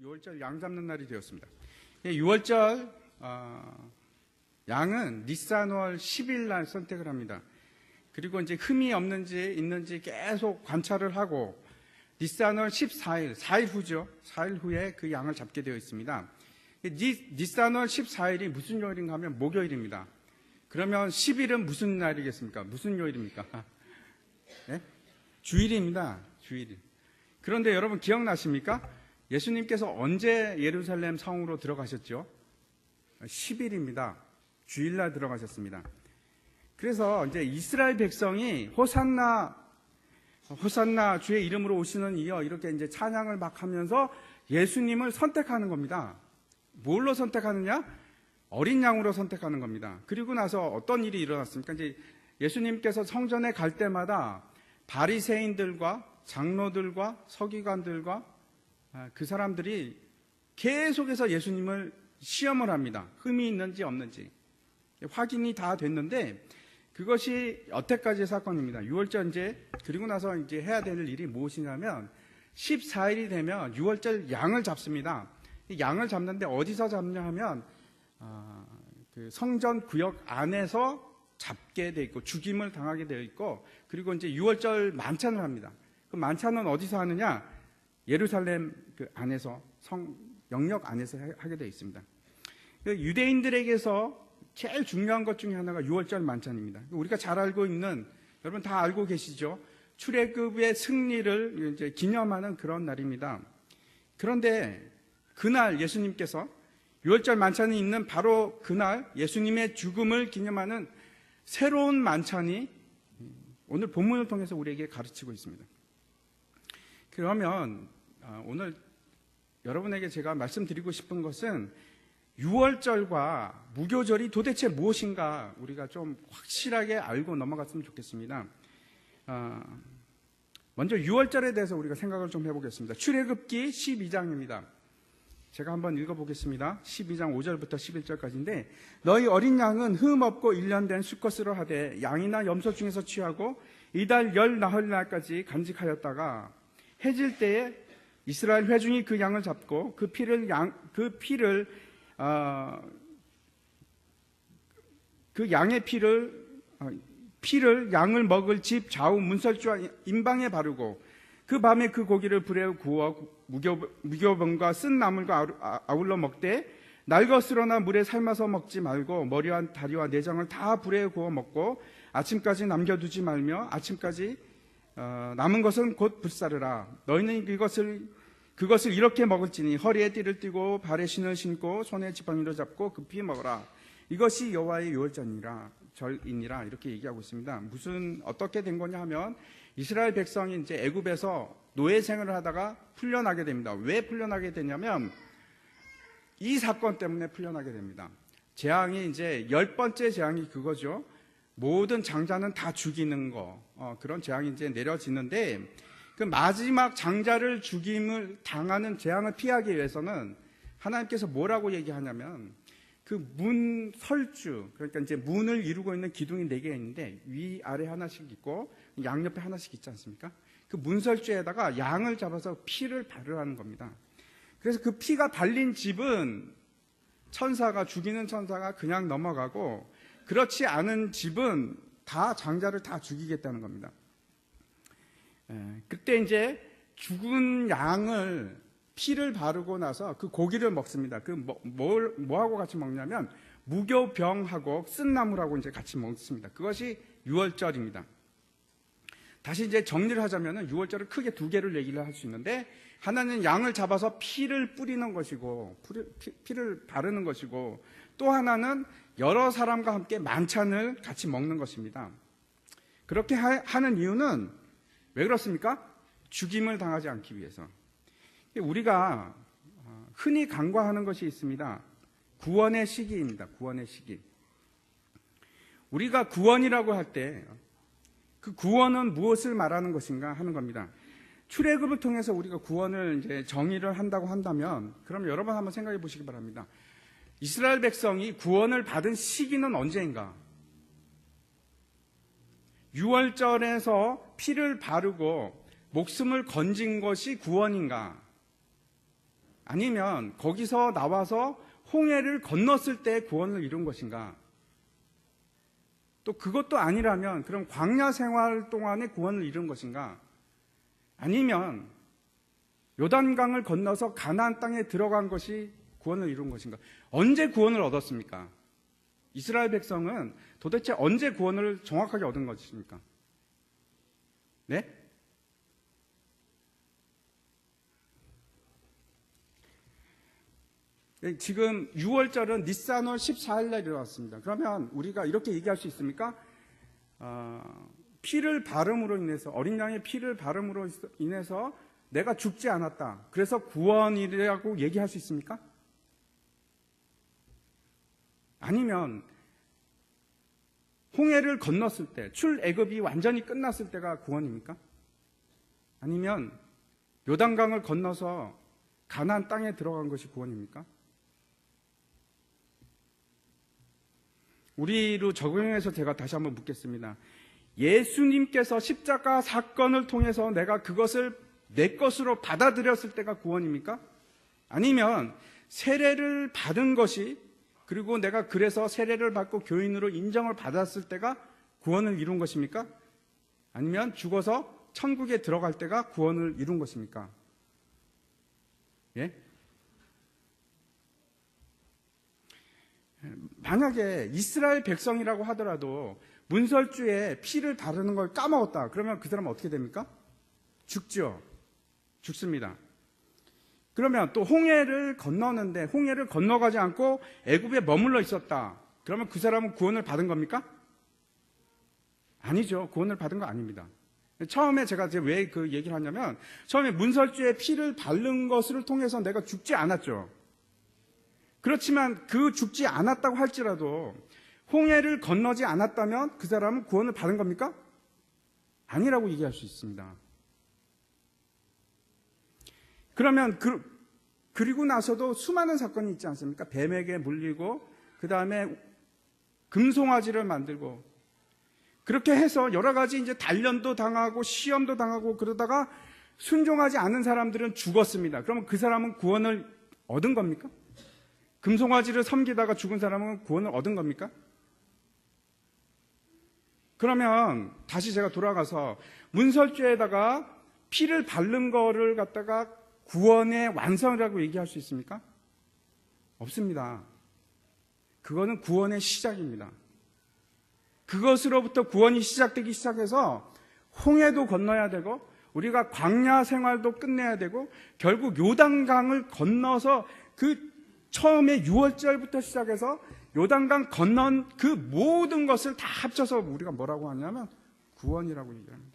6월절 양 잡는 날이 되었습니다. 6월절 양은 니산월 10일 날 선택을 합니다. 그리고 이제 흠이 없는지 있는지 계속 관찰을 하고 니산월 14일, 4일 후죠. 4일 후에 그 양을 잡게 되어 있습니다. 니산월 14일이 무슨 요일인가 하면 목요일입니다. 그러면 10일은 무슨 날이겠습니까? 무슨 요일입니까? 네? 주일입니다. 주일. 그런데 여러분 기억나십니까? 예수님께서 언제 예루살렘 성으로 들어가셨죠? 10일입니다. 주일날 들어가셨습니다. 그래서 이제 이스라엘 백성이 호산나 주의 이름으로 오시는 이여 이렇게 이제 찬양을 막 하면서 예수님을 선택하는 겁니다. 뭘로 선택하느냐? 어린 양으로 선택하는 겁니다. 그리고 나서 어떤 일이 일어났습니까? 이제 예수님께서 성전에 갈 때마다 바리새인들과 장로들과 서기관들과 그 사람들이 계속해서 예수님을 시험을 합니다. 흠이 있는지 없는지 확인이 다 됐는데 그것이 여태까지의 사건입니다. 6월절 이제 그리고 나서 이제 해야 될 일이 무엇이냐면 14일이 되면 6월절 양을 잡습니다. 이 양을 잡는데 어디서 잡냐 하면 그 성전 구역 안에서 잡게 돼 있고 죽임을 당하게 되어 있고 그리고 이제 6월절 만찬을 합니다. 그 만찬은 어디서 하느냐? 예루살렘 그 안에서 영역 안에서 하게 되어 있습니다. 유대인들에게서 제일 중요한 것 중에 하나가 6월절 만찬입니다. 우리가 잘 알고 있는 여러분 다 알고 계시죠? 출애굽의 승리를 이제 기념하는 그런 날입니다. 그런데 그날 예수님께서 6월절 만찬이 있는 바로 그날 예수님의 죽음을 기념하는 새로운 만찬이 오늘 본문을 통해서 우리에게 가르치고 있습니다. 그러면 오늘 여러분에게 제가 말씀드리고 싶은 것은 6월절과 무교절이 도대체 무엇인가 우리가 좀 확실하게 알고 넘어갔으면 좋겠습니다. 먼저 6월절에 대해서 우리가 생각을 좀 해보겠습니다. 출애굽기 12장입니다. 제가 한번 읽어보겠습니다. 12장 5절부터 11절까지인데 너희 어린 양은 흠 없고 1년 된 수컷으로 하되 양이나 염소 중에서 취하고 이달 열 나흘 날까지 간직하였다가 해질 때에 이스라엘 회중이 그 양을 잡고 그 피를 그 양의 피를 양을 먹을 집 좌우 문설주와 임방에 바르고 그 밤에 그 고기를 불에 구워 무교병과 쓴 나물과 아울러 먹되 날것으로나 물에 삶아서 먹지 말고 머리와 다리와 내장을 다 불에 구워 먹고 아침까지 남겨두지 말며 아침까지 남은 것은 곧 불사르라. 너희는 그것을 이렇게 먹을지니 허리에 띠를 띠고 발에 신을 신고 손에 지팡이를 잡고 급히 먹어라. 이것이 여호와의 절이니라 이렇게 얘기하고 있습니다. 어떻게 된 거냐 하면 이스라엘 백성이 이제 애굽에서 노예 생활을 하다가 풀려나게 됩니다. 왜 풀려나게 되냐면 이 사건 때문에 풀려나게 됩니다. 재앙이 이제 10번째 재앙이 그거죠. 모든 장자는 다 죽이는 거 그런 재앙이 이제 내려지는데 그 마지막 장자를 죽임을 당하는 재앙을 피하기 위해서는 하나님께서 뭐라고 얘기하냐면 그 문 설주 그러니까 이제 문을 이루고 있는 기둥이 4개 있는데 위아래 하나씩 있고 양옆에 하나씩 있지 않습니까? 그 문설주에다가 양을 잡아서 피를 바르라는 겁니다. 그래서 그 피가 발린 집은 죽이는 천사가 그냥 넘어가고 그렇지 않은 집은 다 장자를 다 죽이겠다는 겁니다. 그때 이제 죽은 양을 피를 바르고 나서 그 고기를 먹습니다. 뭐하고 같이 먹냐면 무교병하고 쓴 나물하고 이제 같이 먹습니다. 그것이 6월절입니다. 다시 이제 정리를 하자면은 6월절을 크게 2개를 얘기를 할 수 있는데 하나는 양을 잡아서 피를 뿌리는 것이고 피를 바르는 것이고 또 하나는 여러 사람과 함께 만찬을 같이 먹는 것입니다. 그렇게 하는 이유는 왜 그렇습니까? 죽임을 당하지 않기 위해서. 우리가 흔히 간과하는 것이 있습니다. 구원의 시기입니다. 구원의 시기. 우리가 구원이라고 할 때 그 구원은 무엇을 말하는 것인가 하는 겁니다. 출애굽을 통해서 우리가 구원을 이제 정의를 한다고 한다면 그럼 여러분 한번 생각해 보시기 바랍니다. 이스라엘 백성이 구원을 받은 시기는 언제인가? 6월절에서 피를 바르고 목숨을 건진 것이 구원인가? 아니면 거기서 나와서 홍해를 건넜을 때 구원을 이룬 것인가? 또 그것도 아니라면 그럼 광야 생활 동안에 구원을 이룬 것인가? 아니면 요단강을 건너서 가나안 땅에 들어간 것이 구원을 이룬 것인가? 언제 구원을 얻었습니까? 이스라엘 백성은 도대체 언제 구원을 정확하게 얻은 것입니까? 네? 지금 6월절은 니산월 14일날 일어났습니다. 그러면 우리가 이렇게 얘기할 수 있습니까? 피를 바름으로 인해서, 어린 양의 피를 바름으로 인해서 내가 죽지 않았다. 그래서 구원이라고 얘기할 수 있습니까? 아니면 홍해를 건넜을 때, 출애굽이 완전히 끝났을 때가 구원입니까? 아니면 요단강을 건너서 가나안 땅에 들어간 것이 구원입니까? 우리로 적용해서 제가 다시 한번 묻겠습니다. 예수님께서 십자가 사건을 통해서 내가 그것을 내 것으로 받아들였을 때가 구원입니까? 아니면 세례를 받은 것이, 그리고 내가 그래서 세례를 받고 교인으로 인정을 받았을 때가 구원을 이룬 것입니까? 아니면 죽어서 천국에 들어갈 때가 구원을 이룬 것입니까? 예? 만약에 이스라엘 백성이라고 하더라도 문설주에 피를 바르는 걸 까먹었다. 그러면 그 사람은 어떻게 됩니까? 죽죠. 죽습니다. 그러면 또 홍해를 건너는데 홍해를 건너가지 않고 애굽에 머물러 있었다. 그러면 그 사람은 구원을 받은 겁니까? 아니죠. 구원을 받은 거 아닙니다. 처음에 제가 이제 왜 그 얘기를 하냐면, 처음에 문설주에 피를 바른 것을 통해서 내가 죽지 않았죠. 그렇지만 그 죽지 않았다고 할지라도 홍해를 건너지 않았다면 그 사람은 구원을 받은 겁니까? 아니라고 얘기할 수 있습니다. 그러면 그리고 나서도 수많은 사건이 있지 않습니까? 뱀에게 물리고 그 다음에 금송아지를 만들고 그렇게 해서 여러 가지 이제 단련도 당하고 시험도 당하고 그러다가 순종하지 않은 사람들은 죽었습니다. 그러면 그 사람은 구원을 얻은 겁니까? 금송아지를 섬기다가 죽은 사람은 구원을 얻은 겁니까? 그러면 다시 제가 돌아가서 문설주에다가 피를 바른 거를 갖다가 구원의 완성이라고 얘기할 수 있습니까? 없습니다. 그거는 구원의 시작입니다. 그것으로부터 구원이 시작되기 시작해서 홍해도 건너야 되고 우리가 광야 생활도 끝내야 되고 결국 요단강을 건너서 그 처음에 6월절부터 시작해서 요단강 건넌 그 모든 것을 다 합쳐서 우리가 뭐라고 하냐면 구원이라고 얘기합니다.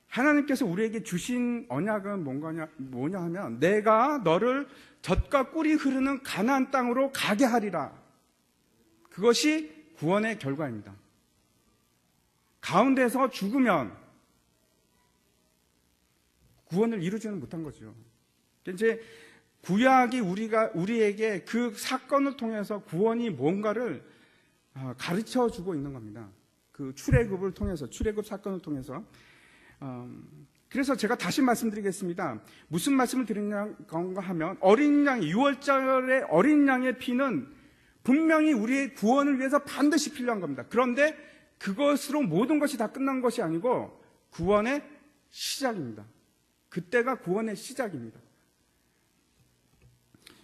하나님께서 우리에게 주신 언약은 뭐냐 하면 내가 너를 젖과 꿀이 흐르는 가나안 땅으로 가게 하리라. 그것이 구원의 결과입니다. 가운데서 죽으면 구원을 이루지는 못한 거죠. 이제 구약이 우리에게 그 사건을 통해서 구원이 뭔가를 가르쳐 주고 있는 겁니다. 그 출애굽을 통해서, 출애굽 사건을 통해서. 그래서 제가 다시 말씀드리겠습니다. 무슨 말씀을 드리는가 하면 어린 양, 6월절의 어린 양의 피는 분명히 우리의 구원을 위해서 반드시 필요한 겁니다. 그런데 그것으로 모든 것이 다 끝난 것이 아니고 구원의 시작입니다. 그때가 구원의 시작입니다.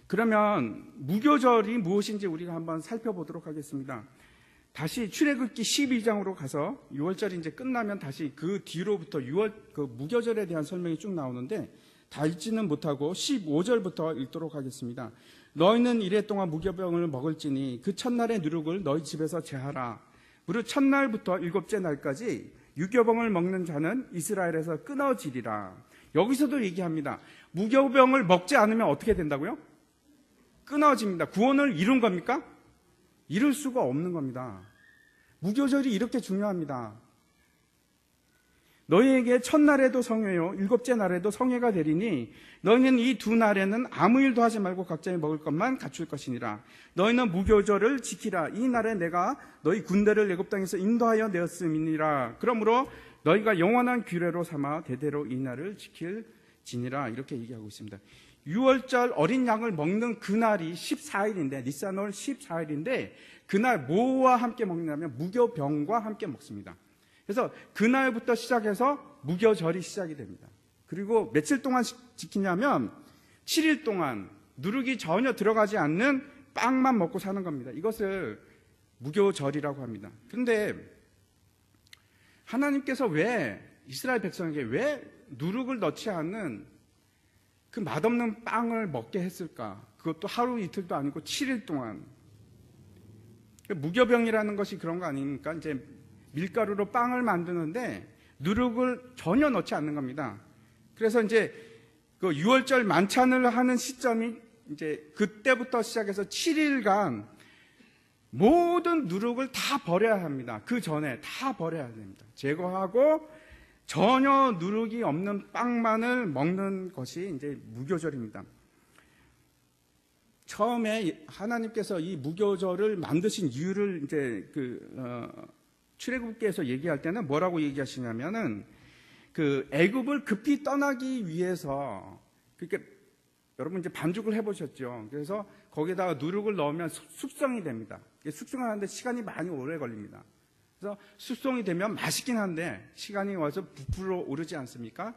그러면 무교절이 무엇인지 우리가 한번 살펴보도록 하겠습니다. 다시 출애굽기 12장으로 가서 6월절이 이제 끝나면 다시 그 뒤로부터 그 무교절에 대한 설명이 쭉 나오는데 다 읽지는 못하고 15절부터 읽도록 하겠습니다. 너희는 이래 동안 무교병을 먹을지니 그 첫날의 누룩을 너희 집에서 제하라. 무릇 첫날부터 일곱째 날까지 유교병을 먹는 자는 이스라엘에서 끊어지리라. 여기서도 얘기합니다. 무교병을 먹지 않으면 어떻게 된다고요? 끊어집니다. 구원을 이룬 겁니까? 이룰 수가 없는 겁니다. 무교절이 이렇게 중요합니다. 너희에게 첫날에도 성회요 일곱째 날에도 성회가 되리니 너희는 이 두 날에는 아무 일도 하지 말고 각자의 먹을 것만 갖출 것이니라. 너희는 무교절을 지키라. 이 날에 내가 너희 군대를 애굽 땅에서 인도하여 내었음이니라. 그러므로 너희가 영원한 규례로 삼아 대대로 이 날을 지킬지니라. 이렇게 얘기하고 있습니다. 6월절 어린 양을 먹는 그날이 14일인데 니산월 14일인데 그날 뭐와 함께 먹냐면 무교병과 함께 먹습니다. 그래서 그날부터 시작해서 무교절이 시작이 됩니다. 그리고 며칠 동안 지키냐면 7일 동안 누룩이 전혀 들어가지 않는 빵만 먹고 사는 겁니다. 이것을 무교절이라고 합니다. 그런데 하나님께서 왜 이스라엘 백성에게 왜 누룩을 넣지 않는 그 맛없는 빵을 먹게 했을까? 그것도 하루 이틀도 아니고 7일 동안. 무교병이라는 것이 그런 거 아닙니까? 이제 밀가루로 빵을 만드는데 누룩을 전혀 넣지 않는 겁니다. 그래서 이제 그 6월절 만찬을 하는 시점이 이제 그때부터 시작해서 7일간 모든 누룩을 다 버려야 합니다. 그 전에 다 버려야 됩니다. 제거하고 전혀 누룩이 없는 빵만을 먹는 것이 이제 무교절입니다. 처음에 하나님께서 이 무교절을 만드신 이유를 이제 출애굽기에서 얘기할 때는 뭐라고 얘기하시냐면은 그 애굽을 급히 떠나기 위해서 그렇게 여러분 이제 반죽을 해보셨죠. 그래서 거기다가 누룩을 넣으면 숙성이 됩니다. 숙성하는데 시간이 많이 오래 걸립니다. 그래서 숙성이 되면 맛있긴 한데 시간이 와서 부풀어 오르지 않습니까?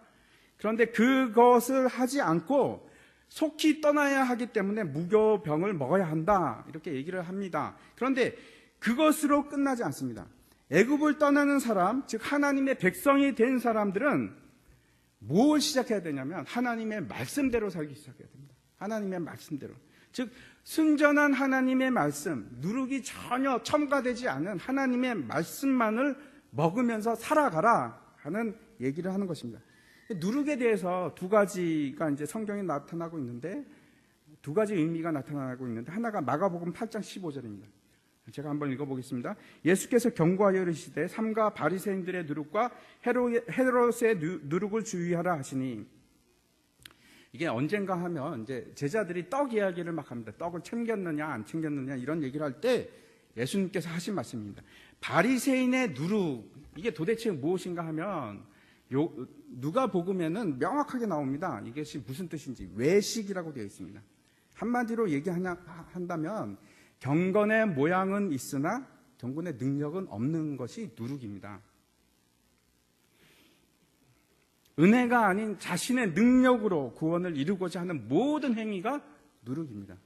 그런데 그것을 하지 않고 속히 떠나야 하기 때문에 무교병을 먹어야 한다 이렇게 얘기를 합니다. 그런데 그것으로 끝나지 않습니다. 애굽을 떠나는 사람, 즉 하나님의 백성이 된 사람들은 뭘 시작해야 되냐면 하나님의 말씀대로 살기 시작해야 됩니다. 하나님의 말씀대로. 즉 순전한 하나님의 말씀, 누룩이 전혀 첨가되지 않은 하나님의 말씀만을 먹으면서 살아가라 하는 얘기를 하는 것입니다. 누룩에 대해서 두 가지가 이제 성경에 나타나고 있는데 두 가지 의미가 나타나고 있는데 하나가 마가복음 8장 15절입니다. 제가 한번 읽어보겠습니다. 예수께서 경고하여 이르시되 삼가 바리새인들의 누룩과 헤롯의 누룩을 주의하라 하시니 이게 언젠가 하면 이제 제자들이 떡 이야기를 막 합니다. 떡을 챙겼느냐 안 챙겼느냐 이런 얘기를 할 때 예수님께서 하신 말씀입니다. 바리새인의 누룩 이게 도대체 무엇인가 하면 누가복음에는 명확하게 나옵니다. 이것이 무슨 뜻인지 외식이라고 되어 있습니다. 한마디로 얘기한다면 경건의 모양은 있으나 경건의 능력은 없는 것이 누룩입니다. 은혜가 아닌 자신의 능력으로 구원을 이루고자 하는 모든 행위가 누룩입니다.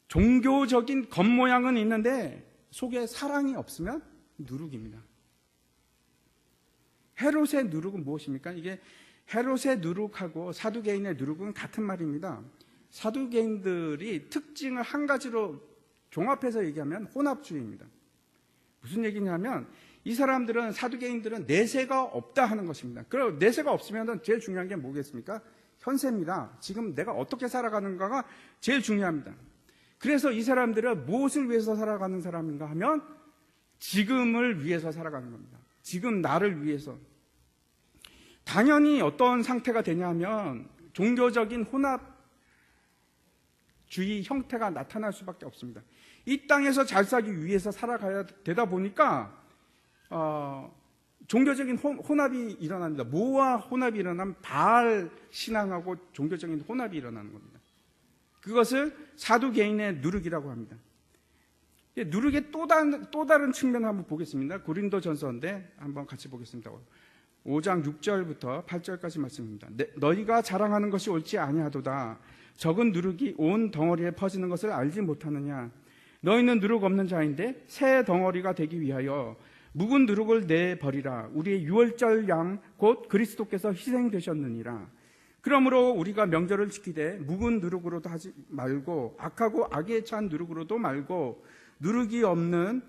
종교적인 겉모양은 있는데 속에 사랑이 없으면 누룩입니다. 헤롯의 누룩은 무엇입니까? 이게 헤롯의 누룩하고 사두개인의 누룩은 같은 말입니다. 사두개인들이 특징을 한 가지로 종합해서 얘기하면 혼합주의입니다. 무슨 얘기냐면 이 사람들은 사두개인들은 내세가 없다 하는 것입니다. 그리고 내세가 없으면 제일 중요한 게 뭐겠습니까? 현세입니다. 지금 내가 어떻게 살아가는가가 제일 중요합니다. 그래서 이 사람들은 무엇을 위해서 살아가는 사람인가 하면 지금을 위해서 살아가는 겁니다. 지금 나를 위해서. 당연히 어떤 상태가 되냐면 종교적인 혼합주의 형태가 나타날 수밖에 없습니다. 이 땅에서 잘 살기 위해서 살아가야 되다 보니까 종교적인 혼합이 일어납니다. 뭐와 혼합이 일어나면 바알 신앙하고 종교적인 혼합이 일어나는 겁니다. 그것을 사두개인의 누룩이라고 합니다. 누룩의 또 다른 측면을 한번 보겠습니다. 고린도전서인데 한번 같이 보겠습니다. 5장 6절부터 8절까지 말씀입니다. 너희가 자랑하는 것이 옳지 아니하도다. 적은 누룩이 온 덩어리에 퍼지는 것을 알지 못하느냐. 너희는 누룩 없는 자인데 새 덩어리가 되기 위하여 묵은 누룩을 내버리라. 우리의 유월절 양 곧 그리스도께서 희생되셨느니라. 그러므로 우리가 명절을 지키되 묵은 누룩으로도 하지 말고 악하고 악에 찬 누룩으로도 말고 누룩이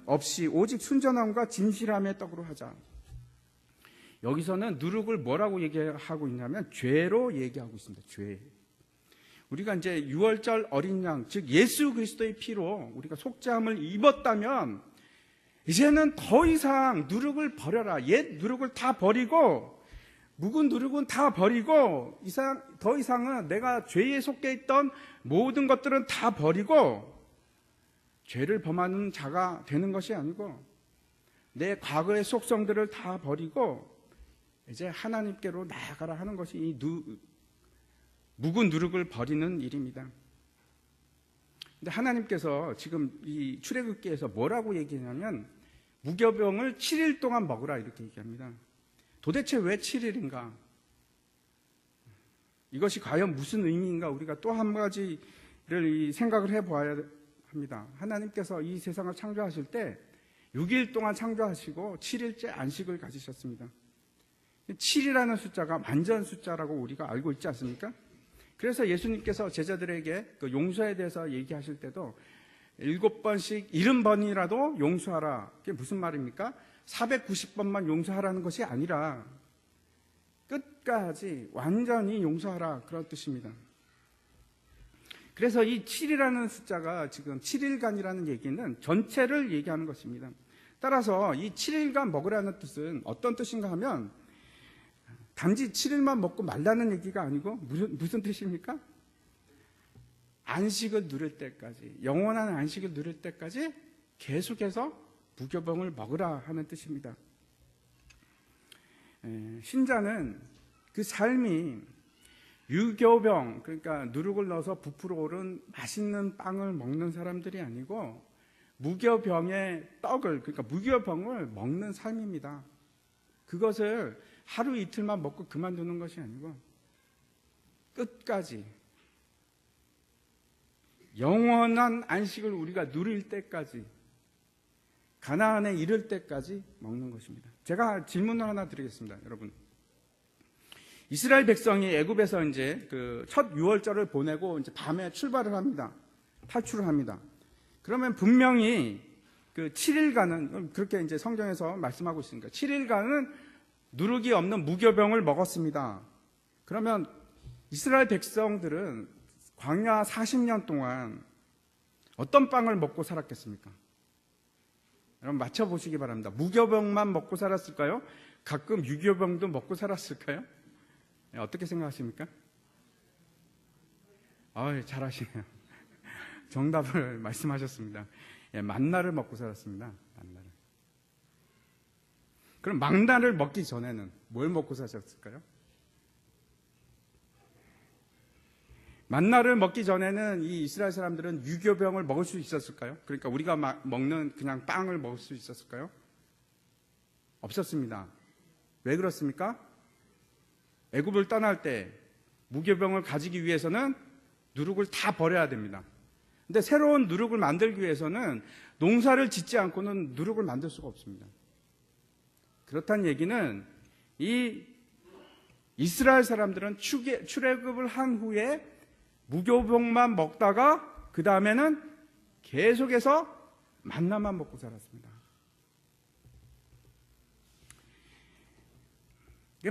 없이 오직 순전함과 진실함의 떡으로 하자. 여기서는 누룩을 뭐라고 얘기하고 있냐면 죄로 얘기하고 있습니다. 죄. 우리가 이제 유월절 어린 양, 즉 예수 그리스도의 피로 우리가 속죄함을 입었다면 이제는 더 이상 누룩을 버려라. 옛 누룩을 다 버리고 묵은 누룩은 다 버리고 더 이상은 내가 죄에 속해 있던 모든 것들은 다 버리고 죄를 범하는 자가 되는 것이 아니고 내 과거의 속성들을 다 버리고 이제 하나님께로 나아가라 하는 것이 이 묵은 누룩을 버리는 일입니다. 근데 하나님께서 지금 이 출애굽기에서 뭐라고 얘기하냐면 무교병을 7일 동안 먹으라 이렇게 얘기합니다. 도대체 왜 7일인가? 이것이 과연 무슨 의미인가? 우리가 또 한 가지를 생각을 해보아야 합니다. 하나님께서 이 세상을 창조하실 때 6일 동안 창조하시고 7일째 안식을 가지셨습니다. 7이라는 숫자가 완전 숫자라고 우리가 알고 있지 않습니까? 그래서 예수님께서 제자들에게 그 용서에 대해서 얘기하실 때도 7번씩 70번이라도 용서하라. 그게 무슨 말입니까? 490번만 용서하라는 것이 아니라 끝까지 완전히 용서하라 그런 뜻입니다. 그래서 이 7이라는 숫자가 지금 7일간이라는 얘기는 전체를 얘기하는 것입니다. 따라서 이 7일간 먹으라는 뜻은 어떤 뜻인가 하면 단지 7일만 먹고 말라는 얘기가 아니고 무슨 뜻입니까? 안식을 누릴 때까지, 영원한 안식을 누릴 때까지 계속해서 무교병을 먹으라 하는 뜻입니다. 신자는 그 삶이 유교병, 그러니까 누룩을 넣어서 부풀어 오른 맛있는 빵을 먹는 사람들이 아니고 무교병의 떡을, 그러니까 무교병을 먹는 삶입니다. 그것을 하루 이틀만 먹고 그만두는 것이 아니고 끝까지 영원한 안식을 우리가 누릴 때까지, 가나안에 이를 때까지 먹는 것입니다. 제가 질문을 하나 드리겠습니다. 여러분, 이스라엘 백성이 애굽에서 이제 그 첫 유월절을 보내고 이제 밤에 출발을 합니다. 탈출을 합니다. 그러면 분명히 그 7일간은, 그렇게 이제 성경에서 말씀하고 있으니까 7일간은 누룩이 없는 무교병을 먹었습니다. 그러면 이스라엘 백성들은 광야 40년 동안 어떤 빵을 먹고 살았겠습니까? 여러분 맞춰보시기 바랍니다. 무교병만 먹고 살았을까요? 가끔 유교병도 먹고 살았을까요? 어떻게 생각하십니까? 잘하시네요. 정답을 말씀하셨습니다. 만나를 먹고 살았습니다. 만나를. 그럼 망나를 먹기 전에는 뭘 먹고 사셨을까요? 만나를 먹기 전에는 이 이스라엘 사람들은 유교병을 먹을 수 있었을까요? 그러니까 우리가 먹는 그냥 빵을 먹을 수 있었을까요? 없었습니다. 왜 그렇습니까? 애굽을 떠날 때 무교병을 가지기 위해서는 누룩을 다 버려야 됩니다. 근데 새로운 누룩을 만들기 위해서는 농사를 짓지 않고는 누룩을 만들 수가 없습니다. 그렇다는 얘기는 이 이스라엘 사람들은 출애굽을 한 후에 무교병만 먹다가 그 다음에는 계속해서 만나만 먹고 살았습니다.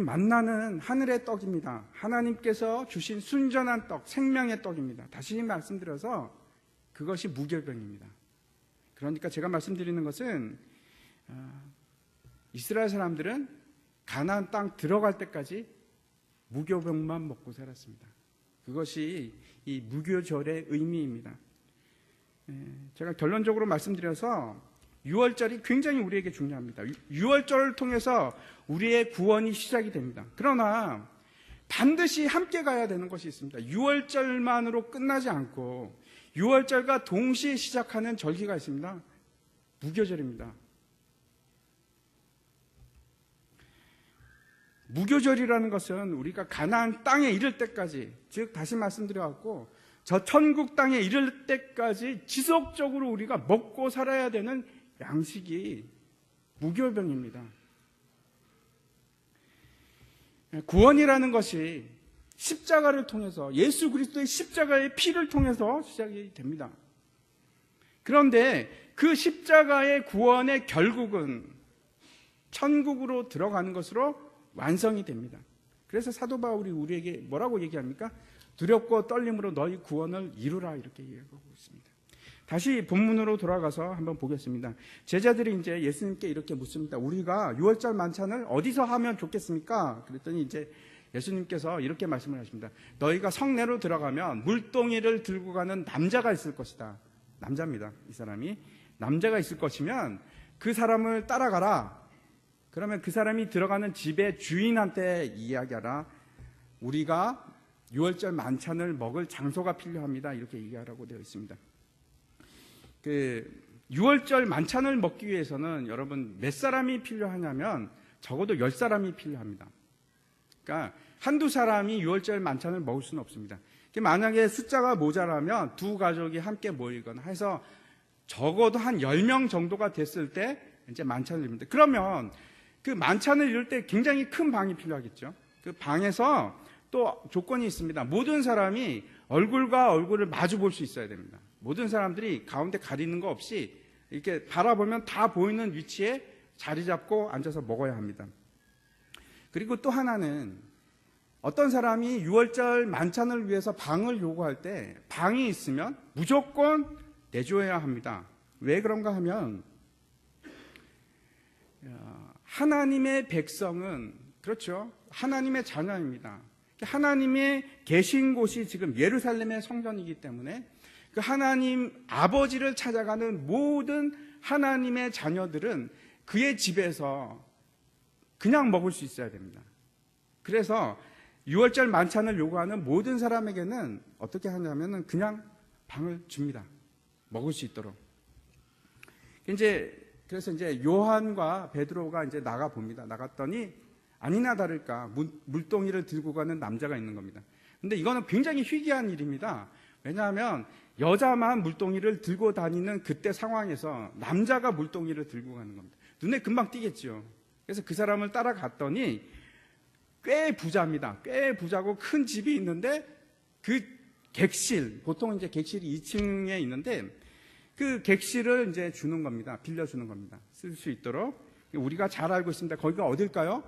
만나는 하늘의 떡입니다. 하나님께서 주신 순전한 떡, 생명의 떡입니다. 다시 말씀드려서 그것이 무교병입니다. 그러니까 제가 말씀드리는 것은 이스라엘 사람들은 가나안 땅 들어갈 때까지 무교병만 먹고 살았습니다. 그것이 이 무교절의 의미입니다. 제가 결론적으로 말씀드려서 유월절이 굉장히 우리에게 중요합니다. 유월절을 통해서 우리의 구원이 시작이 됩니다. 그러나 반드시 함께 가야 되는 것이 있습니다. 유월절만으로 끝나지 않고 유월절과 동시에 시작하는 절기가 있습니다. 무교절입니다. 무교절이라는 것은 우리가 가나안 땅에 이를 때까지, 즉 다시 말씀드려갖고 저 천국 땅에 이를 때까지 지속적으로 우리가 먹고 살아야 되는 양식이 무교병입니다. 구원이라는 것이 십자가를 통해서, 예수 그리스도의 십자가의 피를 통해서 시작이 됩니다. 그런데 그 십자가의 구원의 결국은 천국으로 들어가는 것으로 완성이 됩니다. 그래서 사도 바울이 우리에게 뭐라고 얘기합니까? 두렵고 떨림으로 너희 구원을 이루라 이렇게 얘기하고 있습니다. 다시 본문으로 돌아가서 한번 보겠습니다. 제자들이 이제 예수님께 이렇게 묻습니다. 우리가 유월절 만찬을 어디서 하면 좋겠습니까? 그랬더니 이제 예수님께서 이렇게 말씀을 하십니다. 너희가 성내로 들어가면 물동이를 들고 가는 남자가 있을 것이다. 남자입니다. 이 사람이. 남자가 있을 것이면 그 사람을 따라가라. 그러면 그 사람이 들어가는 집의 주인한테 이야기하라. 우리가 6월절 만찬을 먹을 장소가 필요합니다. 이렇게 얘기하라고 되어 있습니다. 6월절 만찬을 먹기 위해서는 여러분 몇 사람이 필요하냐면 적어도 10사람이 필요합니다. 그러니까 한두 사람이 6월절 만찬을 먹을 수는 없습니다. 만약에 숫자가 모자라면 두 가족이 함께 모이거나 해서 적어도 한 10명 정도가 됐을 때 이제 만찬을 이룹니다. 그러면 그 만찬을 이룰 때 굉장히 큰 방이 필요하겠죠. 그 방에서 또 조건이 있습니다. 모든 사람이 얼굴과 얼굴을 마주 볼 수 있어야 됩니다. 모든 사람들이 가운데 가리는 거 없이 이렇게 바라보면 다 보이는 위치에 자리 잡고 앉아서 먹어야 합니다. 그리고 또 하나는 어떤 사람이 6월절 만찬을 위해서 방을 요구할 때 방이 있으면 무조건 내줘야 합니다. 왜 그런가 하면 하나님의 백성은 그렇죠. 하나님의 자녀입니다. 하나님의 계신 곳이 지금 예루살렘의 성전이기 때문에 그 하나님 아버지를 찾아가는 모든 하나님의 자녀들은 그의 집에서 그냥 먹을 수 있어야 됩니다. 그래서 6월절 만찬을 요구하는 모든 사람에게는 어떻게 하냐면은 그냥 방을 줍니다. 먹을 수 있도록. 그래서 이제 요한과 베드로가 이제 나가 봅니다. 나갔더니 아니나 다를까 물동이를 들고 가는 남자가 있는 겁니다. 근데 이거는 굉장히 희귀한 일입니다. 왜냐하면 여자만 물동이를 들고 다니는 그때 상황에서 남자가 물동이를 들고 가는 겁니다. 눈에 금방 띄겠죠. 그래서 그 사람을 따라갔더니 꽤 부자입니다. 꽤 부자고 큰 집이 있는데 그 객실, 보통 이제 객실이 2층에 있는데 그 객실을 이제 주는 겁니다. 빌려주는 겁니다. 쓸 수 있도록. 우리가 잘 알고 있습니다. 거기가 어딜까요?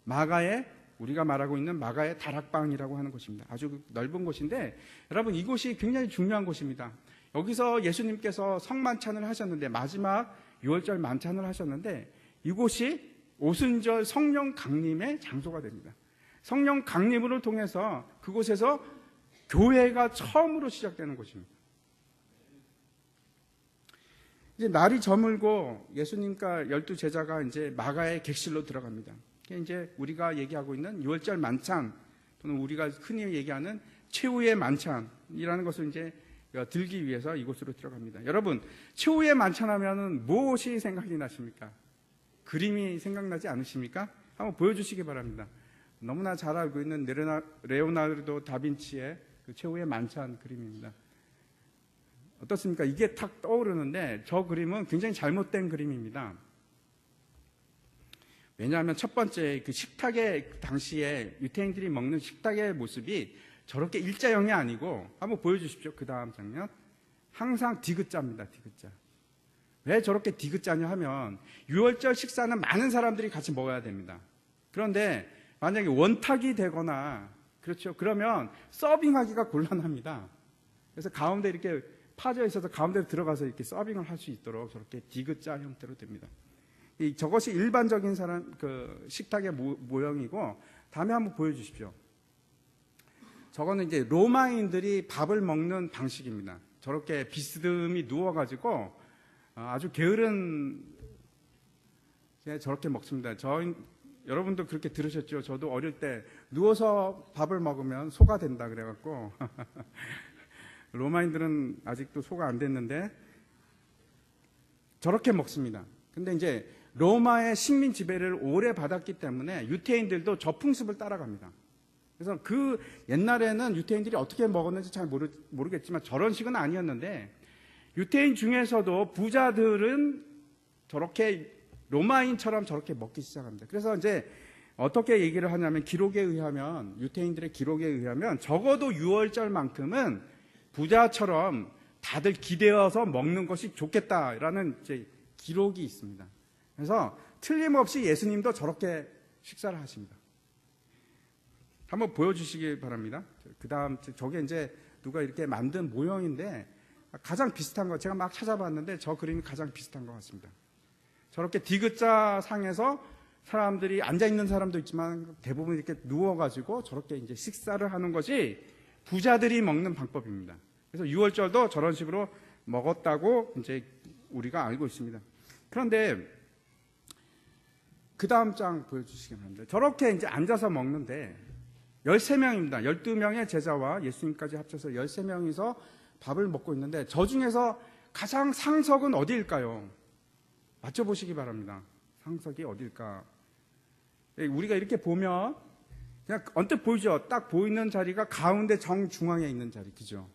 마가의, 우리가 말하고 있는 마가의 다락방이라고 하는 곳입니다. 아주 넓은 곳인데 여러분 이곳이 굉장히 중요한 곳입니다. 여기서 예수님께서 성만찬을 하셨는데 마지막 6월절 만찬을 하셨는데 이곳이 오순절 성령 강림의 장소가 됩니다. 성령 강림을 통해서 그곳에서 교회가 처음으로 시작되는 곳입니다. 이제 날이 저물고 예수님과 12제자가 이제 마가의 객실로 들어갑니다. 이제 우리가 얘기하고 있는 6월절 만찬 또는 우리가 흔히 얘기하는 최후의 만찬이라는 것을 이제 들기 위해서 이곳으로 들어갑니다. 여러분, 최후의 만찬하면은 무엇이 생각이 나십니까? 그림이 생각나지 않으십니까? 한번 보여주시기 바랍니다. 너무나 잘 알고 있는 레오나르도 다빈치의 그 최후의 만찬 그림입니다. 어떻습니까? 이게 탁 떠오르는데 저 그림은 굉장히 잘못된 그림입니다. 왜냐하면 첫 번째 그 식탁의 당시에 유태인들이 먹는 식탁의 모습이 저렇게 일자형이 아니고 한번 보여주십시오. 그 다음 장면. 항상 디귿자입니다. 디귿자. 왜 저렇게 디귿자냐 하면 6월절 식사는 많은 사람들이 같이 먹어야 됩니다. 그런데 만약에 원탁이 되거나 그렇죠. 그러면 서빙하기가 곤란합니다. 그래서 가운데 이렇게 파져 있어서 가운데로 들어가서 이렇게 서빙을 할 수 있도록 저렇게 디귿자 형태로 됩니다. 저것이 일반적인 그 식탁의 모형이고 다음에 한번 보여주십시오. 저거는 이제 로마인들이 밥을 먹는 방식입니다. 저렇게 비스듬히 누워가지고 아주 게으른 저렇게 먹습니다. 여러분도 그렇게 들으셨죠? 저도 어릴 때 누워서 밥을 먹으면 소가 된다 그래갖고 로마인들은 아직도 소가 안 됐는데 저렇게 먹습니다. 근데 이제 로마의 식민 지배를 오래 받았기 때문에 유태인들도 저 풍습을 따라갑니다. 그래서 그 옛날에는 유태인들이 어떻게 먹었는지 잘 모르겠지만 저런 식은 아니었는데 유태인 중에서도 부자들은 저렇게 로마인처럼 저렇게 먹기 시작합니다. 그래서 이제 어떻게 얘기를 하냐면 기록에 의하면 유태인들의 기록에 의하면 적어도 6월절만큼은 부자처럼 다들 기대어서 먹는 것이 좋겠다라는 이제 기록이 있습니다. 그래서 틀림없이 예수님도 저렇게 식사를 하십니다. 한번 보여주시기 바랍니다. 그 다음 저게 이제 누가 이렇게 만든 모형인데 가장 비슷한 거 제가 막 찾아봤는데 저 그림이 가장 비슷한 것 같습니다. 저렇게 디귿자 상에서 사람들이 앉아있는 사람도 있지만 대부분 이렇게 누워가지고 저렇게 이제 식사를 하는 것이 부자들이 먹는 방법입니다. 그래서 6월절도 저런 식으로 먹었다고 이제 우리가 알고 있습니다. 그런데 그 다음 장 보여주시기 바랍니다. 저렇게 이제 앉아서 먹는데 13명입니다. 12명의 제자와 예수님까지 합쳐서 13명이서 밥을 먹고 있는데 저 중에서 가장 상석은 어디일까요? 맞춰보시기 바랍니다. 상석이 어딜까? 우리가 이렇게 보면 그냥 언뜻 보이죠? 딱 보이는 자리가 가운데 정중앙에 있는 자리, 그죠?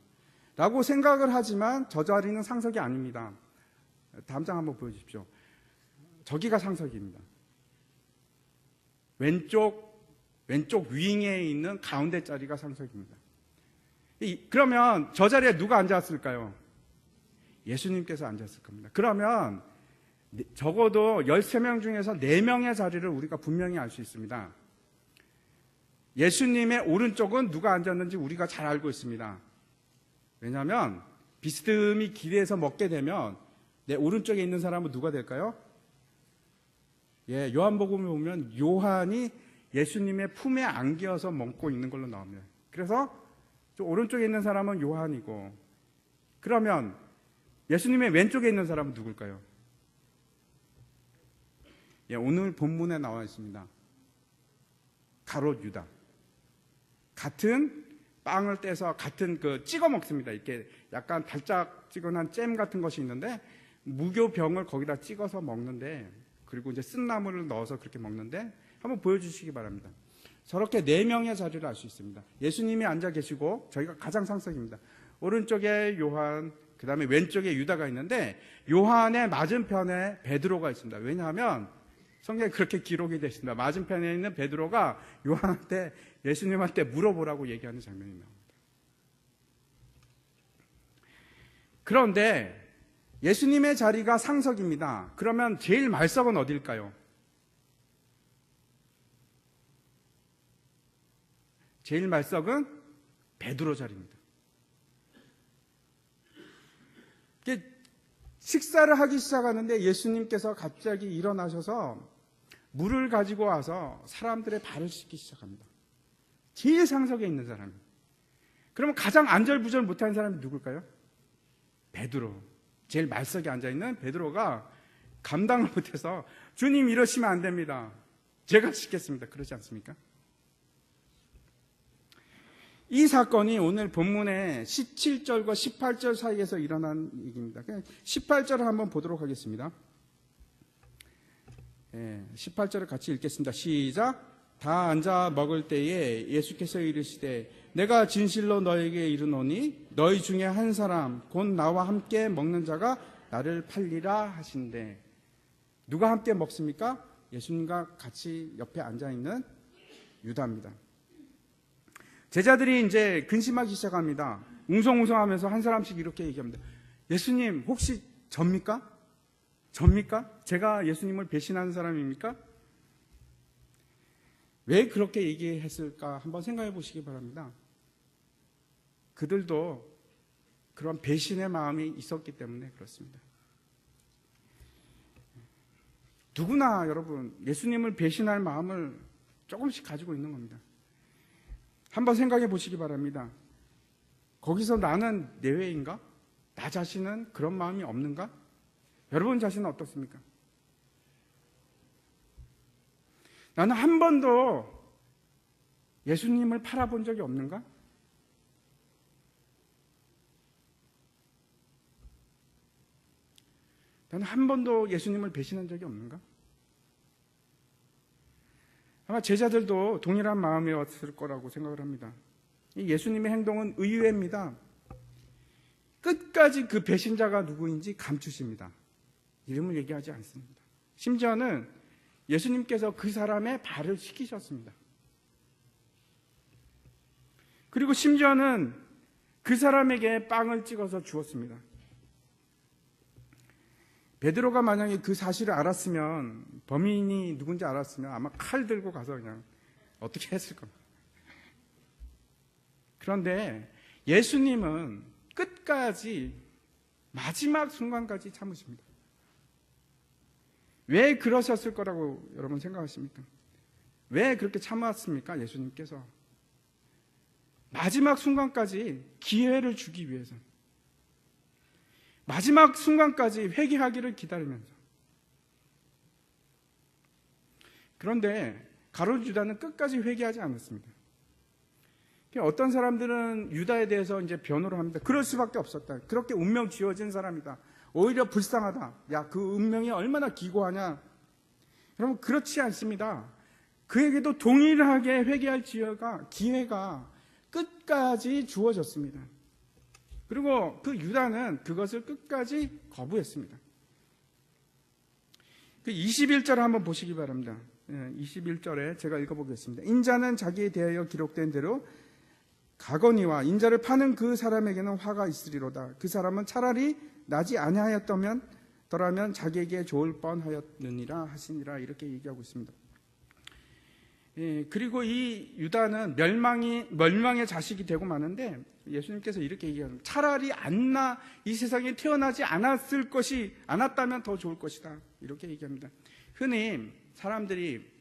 라고 생각을 하지만 저 자리는 상석이 아닙니다. 다음 장 한번 보여주십시오. 저기가 상석입니다. 왼쪽 윙에 있는 가운데 자리가 상석입니다. 그러면 저 자리에 누가 앉았을까요? 예수님께서 앉았을 겁니다. 그러면 적어도 13명 중에서 4명의 자리를 우리가 분명히 알 수 있습니다. 예수님의 오른쪽은 누가 앉았는지 우리가 잘 알고 있습니다. 왜냐하면 비스듬히 길에서 먹게 되면 내 오른쪽에 있는 사람은 누가 될까요? 요한복음을 보면 요한이 예수님의 품에 안겨서 먹고 있는 걸로 나옵니다. 그래서 오른쪽에 있는 사람은 요한이고, 그러면 예수님의 왼쪽에 있는 사람은 누굴까요? 오늘 본문에 나와 있습니다. 가롯 유다. 같은 빵을 떼서 같은 찍어 먹습니다. 이렇게 약간 달짝지근한 잼 같은 것이 있는데 무교병을 거기다 찍어서 먹는데, 그리고 이제 쓴나물을 넣어서 그렇게 먹는데, 한번 보여주시기 바랍니다. 저렇게 4명의 자리를 알 수 있습니다. 예수님이 앉아 계시고 저희가 가장 상석입니다. 오른쪽에 요한, 그 다음에 왼쪽에 유다가 있는데 요한의 맞은편에 베드로가 있습니다. 왜냐하면 성경에 그렇게 기록이 되어 있습니다. 맞은편에 있는 베드로가 요한한테, 예수님한테 물어보라고 얘기하는 장면이 나옵니다. 그런데 예수님의 자리가 상석입니다. 그러면 제일 말석은 어딜까요? 제일 말석은 베드로 자리입니다. 식사를 하기 시작하는데 예수님께서 갑자기 일어나셔서 물을 가지고 와서 사람들의 발을 씻기 시작합니다. 제일 상석에 있는 사람이. 그러면 가장 안절부절 못하는 사람이 누굴까요? 베드로. 제일 말석에 앉아있는 베드로가 감당을 못해서 주님 이러시면 안 됩니다. 제가 씻겠습니다. 그러지 않습니까? 이 사건이 오늘 본문의 17절과 18절 사이에서 일어난 얘기입니다. 18절을 한번 보도록 하겠습니다. 18절을 같이 읽겠습니다. 시작. 다 앉아 먹을 때에 예수께서 이르시되 내가 진실로 너에게 이르노니 너희 중에 한 사람 곧 나와 함께 먹는 자가 나를 팔리라 하신대. 누가 함께 먹습니까? 예수님과 같이 옆에 앉아있는 유다입니다. 제자들이 이제 근심하기 시작합니다. 웅성웅성하면서 한 사람씩 이렇게 얘기합니다. 예수님 혹시 접니까? 접니까? 제가 예수님을 배신하는 사람입니까? 왜 그렇게 얘기했을까 한번 생각해 보시기 바랍니다. 그들도 그런 배신의 마음이 있었기 때문에 그렇습니다. 누구나 여러분 예수님을 배신할 마음을 조금씩 가지고 있는 겁니다. 한번 생각해 보시기 바랍니다. 거기서 나는 내외인가? 나 자신은 그런 마음이 없는가? 여러분 자신은 어떻습니까? 나는 한 번도 예수님을 팔아본 적이 없는가? 나는 한 번도 예수님을 배신한 적이 없는가? 아마 제자들도 동일한 마음이었을 거라고 생각을 합니다. 이 예수님의 행동은 의외입니다. 끝까지 그 배신자가 누구인지 감추십니다. 이름을 얘기하지 않습니다. 심지어는 예수님께서 그 사람의 발을 씻기셨습니다. 그리고 심지어는 그 사람에게 빵을 찍어서 주었습니다. 베드로가 만약에 그 사실을 알았으면, 범인이 누군지 알았으면 아마 칼 들고 가서 그냥 어떻게 했을 겁니다. 그런데 예수님은 끝까지 마지막 순간까지 참으십니다. 왜 그러셨을 거라고 여러분 생각하십니까? 왜 그렇게 참았습니까? 예수님께서 마지막 순간까지 기회를 주기 위해서, 마지막 순간까지 회개하기를 기다리면서, 그런데 가룟 유다는 끝까지 회개하지 않았습니다. 어떤 사람들은 유다에 대해서 이제 변호를 합니다. 그럴 수밖에 없었다. 그렇게 운명 지어진 사람이다. 오히려 불쌍하다. 야, 그 운명이 얼마나 기고하냐. 여러분, 그렇지 않습니다. 그에게도 동일하게 회개할 기회가 끝까지 주어졌습니다. 그리고 그 유다는 그것을 끝까지 거부했습니다. 그 21절 한번 보시기 바랍니다. 21절에 제가 읽어보겠습니다. 인자는 자기에 대하여 기록된 대로 가거니와 인자를 파는 그 사람에게는 화가 있으리로다. 그 사람은 차라리 나지 아니하였더라면 자기에게 좋을 뻔하였느니라 하시니라. 이렇게 얘기하고 있습니다. 그리고 이 유다는 멸망의 자식이 되고 마는데 예수님께서 이렇게 얘기합니다. 차라리 이 세상에 태어나지 않았다면 더 좋을 것이다. 이렇게 얘기합니다. 흔히 사람들이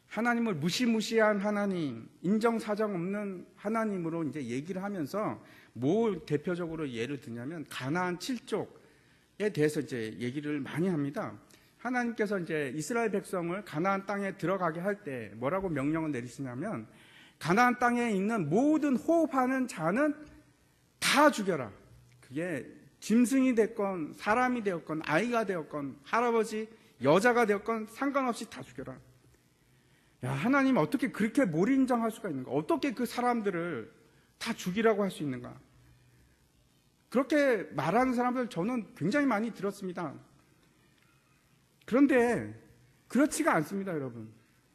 하나님을 무시무시한 하나님, 인정사정 없는 하나님으로 이제 얘기를 하면서 뭘 대표적으로 예를 드냐면 가나안 7족에 대해서 이제 얘기를 많이 합니다. 하나님께서 이제 이스라엘 백성을 가나안 땅에 들어가게 할 때 뭐라고 명령을 내리시냐면 가나안 땅에 있는 모든 호흡하는 자는 다 죽여라. 그게 짐승이 됐건 사람이 되었건 아이가 되었건 할아버지, 여자가 되었건 상관없이 다 죽여라. 야, 하나님 어떻게 그렇게 몰인정할 수가 있는가? 어떻게 그 사람들을 다 죽이라고 할 수 있는가? 그렇게 말하는 사람들 저는 굉장히 많이 들었습니다. 그런데 그렇지가 않습니다, 여러분.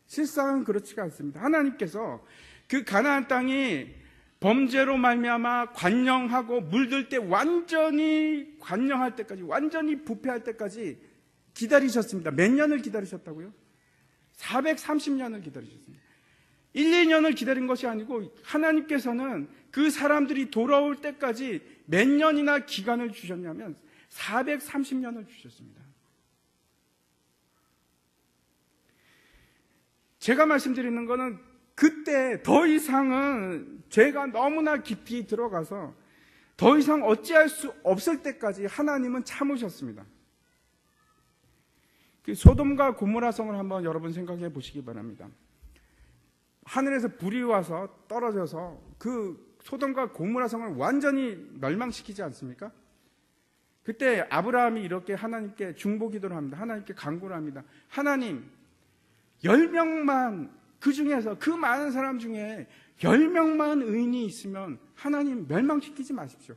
실상은 그렇지가 않습니다. 하나님께서 그 가나안 땅이 범죄로 말미암아 관영하고 물들 때 완전히 관영할 때까지, 완전히 부패할 때까지 기다리셨습니다. 몇 년을 기다리셨다고요? 430년을 기다리셨습니다. 1, 2년을 기다린 것이 아니고 하나님께서는 그 사람들이 돌아올 때까지 몇 년이나 기간을 주셨냐면 430년을 주셨습니다. 제가 말씀드리는 것은 그때 더 이상은 죄가 너무나 깊이 들어가서 더 이상 어찌할 수 없을 때까지 하나님은 참으셨습니다. 그 소돔과 고모라 성을 한번 여러분 생각해 보시기 바랍니다. 하늘에서 불이 와서 떨어져서 그 소돔과 고모라 성을 완전히 멸망시키지 않습니까? 그때 아브라함이 이렇게 하나님께 중보기도를 합니다. 하나님께 간구를 합니다. 하나님, 10명만, 그 중에서 그 많은 사람 중에 10명만 의인이 있으면 하나님 멸망시키지 마십시오.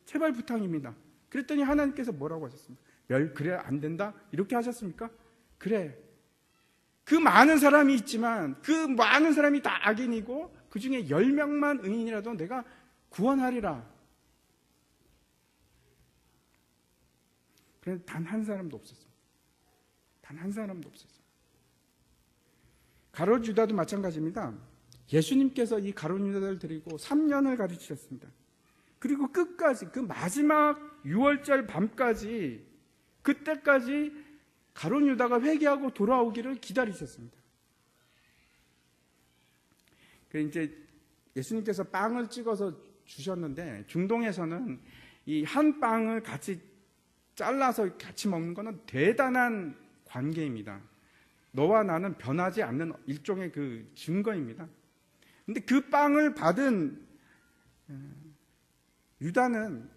제발 부탁입니다. 그랬더니 하나님께서 뭐라고 하셨습니까? 그래 안 된다? 이렇게 하셨습니까? 그래. 그 많은 사람이 있지만 그 많은 사람이 다 악인이고 그 중에 10명만 의인이라도 내가 구원하리라. 그런데 단 한 사람도 없었습니다. 단 한 사람도 없었어요. 가룟 유다도 마찬가지입니다. 예수님께서 이 가룟 유다를 데리고 3년을 가르치셨습니다. 그리고 끝까지 그 마지막 6월절 밤까지 그때까지 가룟 유다가 회개하고 돌아오기를 기다리셨습니다. 이제 예수님께서 빵을 찍어서 주셨는데 중동에서는 이 한 빵을 같이 잘라서 같이 먹는 것은 대단한 관계입니다. 너와 나는 변하지 않는 일종의 그 증거입니다. 근데 그 빵을 받은 유다는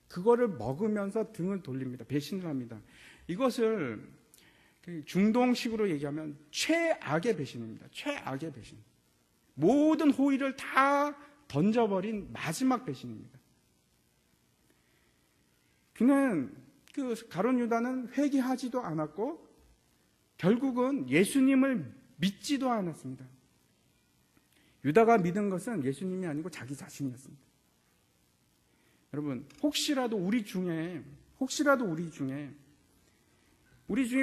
그거를 먹으면서 등을 돌립니다. 배신을 합니다. 이것을 중동식으로 얘기하면 최악의 배신입니다. 최악의 배신. 모든 호의를 다 던져버린 마지막 배신입니다. 그는 그 가룟 유다는 회개하지도 않았고 결국은 예수님을 믿지도 않았습니다. 유다가 믿은 것은 예수님이 아니고 자기 자신이었습니다. 여러분, 혹시라도 우리 중에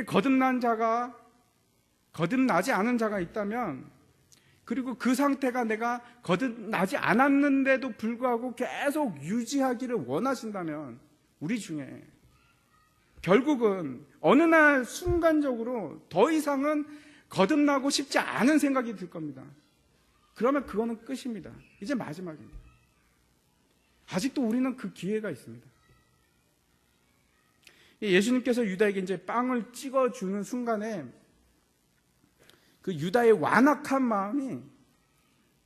거듭난 자가 거듭나지 않은 자가 있다면, 그리고 그 상태가 내가 거듭나지 않았는데도 불구하고 계속 유지하기를 원하신다면, 우리 중에 결국은 어느 날 순간적으로 더 이상은 거듭나고 싶지 않은 생각이 들 겁니다. 그러면 그거는 끝입니다. 이제 마지막입니다. 아직도 우리는 그 기회가 있습니다. 예수님께서 유다에게 이제 빵을 찍어주는 순간에 그 유다의 완악한 마음이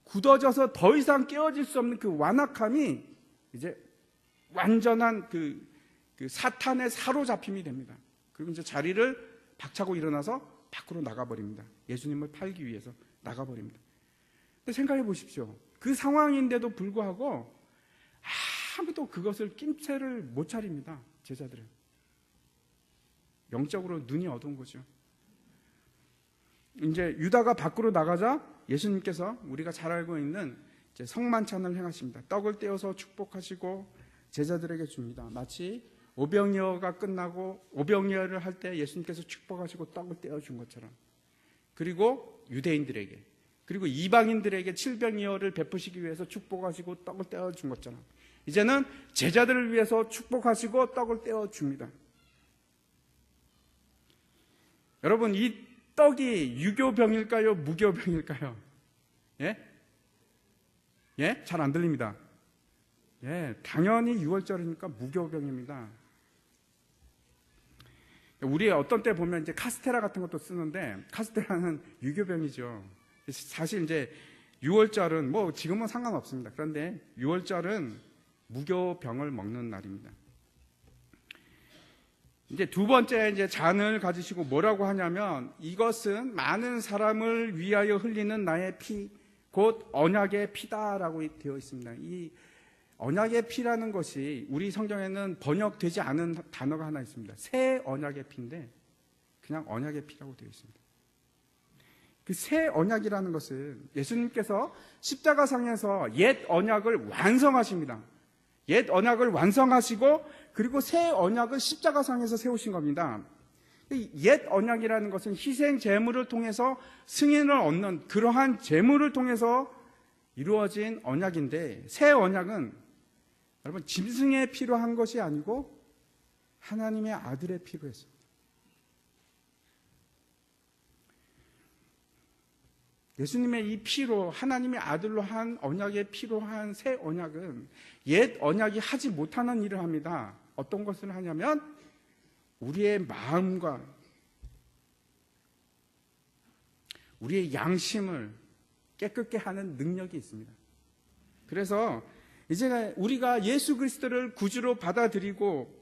굳어져서 더 이상 깨어질 수 없는 그 완악함이 이제 완전한 그 사탄의 사로잡힘이 됩니다. 그리고 이제 자리를 박차고 일어나서 밖으로 나가버립니다. 예수님을 팔기 위해서 나가버립니다. 근데 생각해 보십시오. 그 상황인데도 불구하고 아무도 그것을 낌새를 못 차립니다. 제자들은. 영적으로 눈이 어두운 거죠. 이제 유다가 밖으로 나가자 예수님께서 우리가 잘 알고 있는 이제 성만찬을 행하십니다. 떡을 떼어서 축복하시고 제자들에게 줍니다. 마치 오병이어가 끝나고 오병이어를 할 때 예수님께서 축복하시고 떡을 떼어 준 것처럼, 그리고 유대인들에게, 그리고 이방인들에게 칠병이어를 베푸시기 위해서 축복하시고 떡을 떼어 준 것처럼 이제는 제자들을 위해서 축복하시고 떡을 떼어 줍니다. 여러분, 이 떡이 유교병일까요? 무교병일까요? 예? 예? 잘 안 들립니다. 예, 당연히 6월절이니까 무교병입니다. 우리 어떤 때 보면 이제 카스테라 같은 것도 쓰는데, 카스테라는 유교병이죠. 사실 이제 6월절은 뭐 지금은 상관없습니다. 그런데 6월절은 무교병을 먹는 날입니다. 이제 두 번째 이제 잔을 가지시고 뭐라고 하냐면, 이것은 많은 사람을 위하여 흘리는 나의 피, 곧 언약의 피다라고 되어 있습니다. 이 언약의 피라는 것이 우리 성경에는 번역되지 않은 단어가 하나 있습니다. 새 언약의 피인데 그냥 언약의 피라고 되어 있습니다. 그 새 언약이라는 것은 예수님께서 십자가상에서 옛 언약을 완성하십니다. 옛 언약을 완성하시고 그리고 새 언약을 십자가상에서 세우신 겁니다. 옛 언약이라는 것은 희생 제물을 통해서 승인을 얻는 그러한 제물을 통해서 이루어진 언약인데, 새 언약은 여러분 짐승의 피로 한 것이 아니고 하나님의 아들의 피로 했습니다. 예수님의 이 피로, 하나님의 아들로 한 언약의 피로 한 새 언약은 옛 언약이 하지 못하는 일을 합니다. 어떤 것을 하냐면 우리의 마음과 우리의 양심을 깨끗게 하는 능력이 있습니다. 그래서 이제 우리가 예수 그리스도를 구주로 받아들이고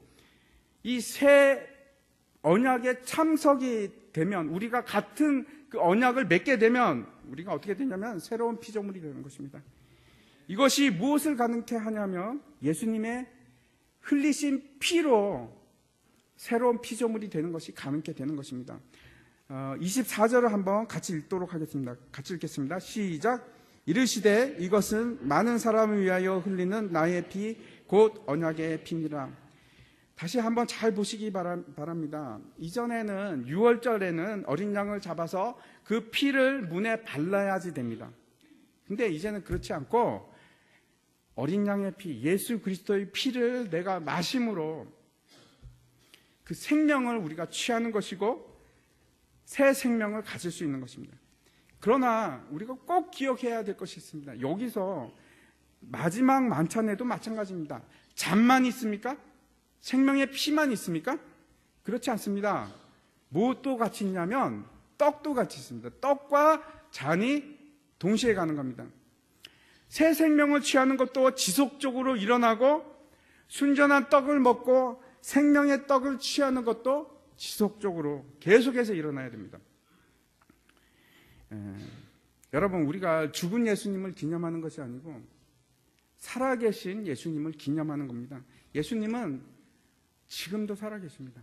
이 새 언약에 참석이 되면, 우리가 같은 그 언약을 맺게 되면 우리가 어떻게 되냐면 새로운 피조물이 되는 것입니다. 이것이 무엇을 가능케 하냐면 예수님의 흘리신 피로 새로운 피조물이 되는 것이 가능케 되는 것입니다. 24절을 한번 같이 읽도록 하겠습니다. 같이 읽겠습니다. 시작. 이르시되 이것은 많은 사람을 위하여 흘리는 나의 피, 곧 언약의 피니라. 다시 한번 잘 보시기 바랍니다. 이전에는 6월절에는 어린 양을 잡아서 그 피를 문에 발라야지 됩니다. 근데 이제는 그렇지 않고 어린 양의 피, 예수 그리스도의 피를 내가 마심으로 그 생명을 우리가 취하는 것이고 새 생명을 가질 수 있는 것입니다. 그러나 우리가 꼭 기억해야 될 것이 있습니다. 여기서 마지막 만찬에도 마찬가지입니다. 잔만 있습니까? 생명의 피만 있습니까? 그렇지 않습니다. 무엇도 같이 있냐면 떡도 같이 있습니다. 떡과 잔이 동시에 가는 겁니다. 새 생명을 취하는 것도 지속적으로 일어나고, 순전한 떡을 먹고 생명의 떡을 취하는 것도 지속적으로 계속해서 일어나야 됩니다. 여러분, 우리가 죽은 예수님을 기념하는 것이 아니고 살아계신 예수님을 기념하는 겁니다. 예수님은 지금도 살아계십니다.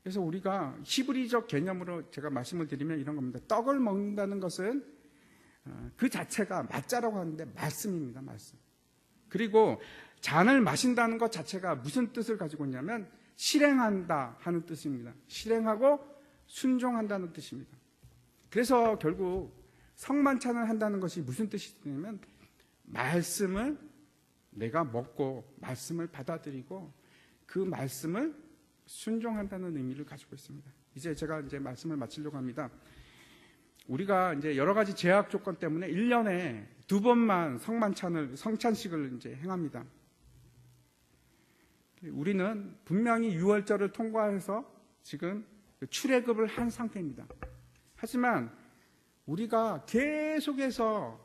그래서 우리가 히브리적 개념으로 제가 말씀을 드리면 이런 겁니다. 떡을 먹는다는 것은 그 자체가 맞자라고 하는데 말씀입니다. 말씀. 그리고 잔을 마신다는 것 자체가 무슨 뜻을 가지고 있냐면 실행한다 하는 뜻입니다. 실행하고 순종한다는 뜻입니다. 그래서 결국 성만찬을 한다는 것이 무슨 뜻이냐면 말씀을 내가 먹고 말씀을 받아들이고 그 말씀을 순종한다는 의미를 가지고 있습니다. 이제 제가 말씀을 마치려고 합니다. 우리가 이제 여러 가지 제약 조건 때문에 1년에 2번만 성찬식을 행합니다. 우리는 분명히 유월절을 통과해서 지금 출애굽을 한 상태입니다. 하지만 우리가 계속해서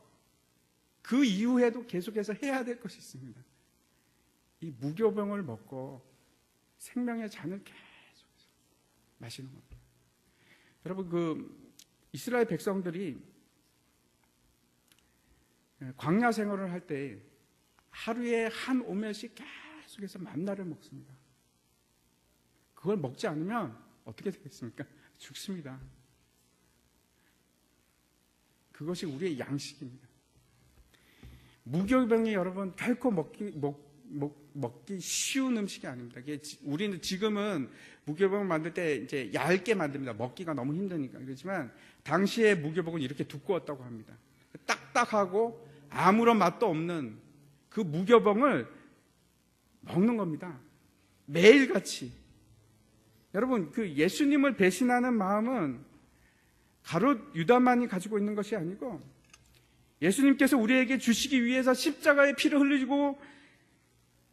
그 이후에도 계속해서 해야 될 것이 있습니다. 이 무교병을 먹고 생명의 잔을 계속해서 마시는 겁니다. 여러분, 그 이스라엘 백성들이 광야 생활을 할 때 하루에 한 오멜씩 계속해서 만나를 먹습니다. 그걸 먹지 않으면 어떻게 되겠습니까? 죽습니다. 그것이 우리의 양식입니다. 무교병이 여러분 결코 먹기 쉬운 음식이 아닙니다. 우리는 지금은 무교병을 만들 때 이제 얇게 만듭니다. 먹기가 너무 힘드니까. 그렇지만 당시에 무교병은 이렇게 두꺼웠다고 합니다. 딱딱하고 아무런 맛도 없는 그 무교병을 먹는 겁니다. 매일같이. 여러분, 그 예수님을 배신하는 마음은 가롯 유다만이 가지고 있는 것이 아니고 예수님께서 우리에게 주시기 위해서 십자가의 피를 흘리고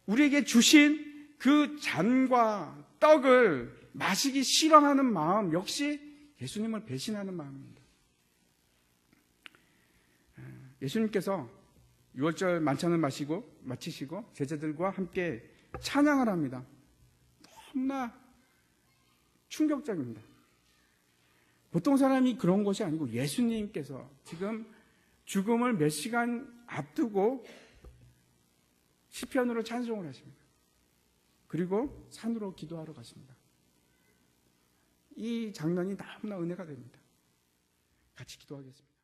우리에게 주신 그 잔과 떡을 마시기 싫어하는 마음 역시 예수님을 배신하는 마음입니다. 예수님께서 유월절 만찬을 마치시고 제자들과 함께 찬양을 합니다. 너무나 충격적입니다. 보통 사람이 그런 것이 아니고 예수님께서 지금 죽음을 몇 시간 앞두고 시편으로 찬송을 하십니다. 그리고 산으로 기도하러 가십니다. 이 장면이 너무나 은혜가 됩니다. 같이 기도하겠습니다.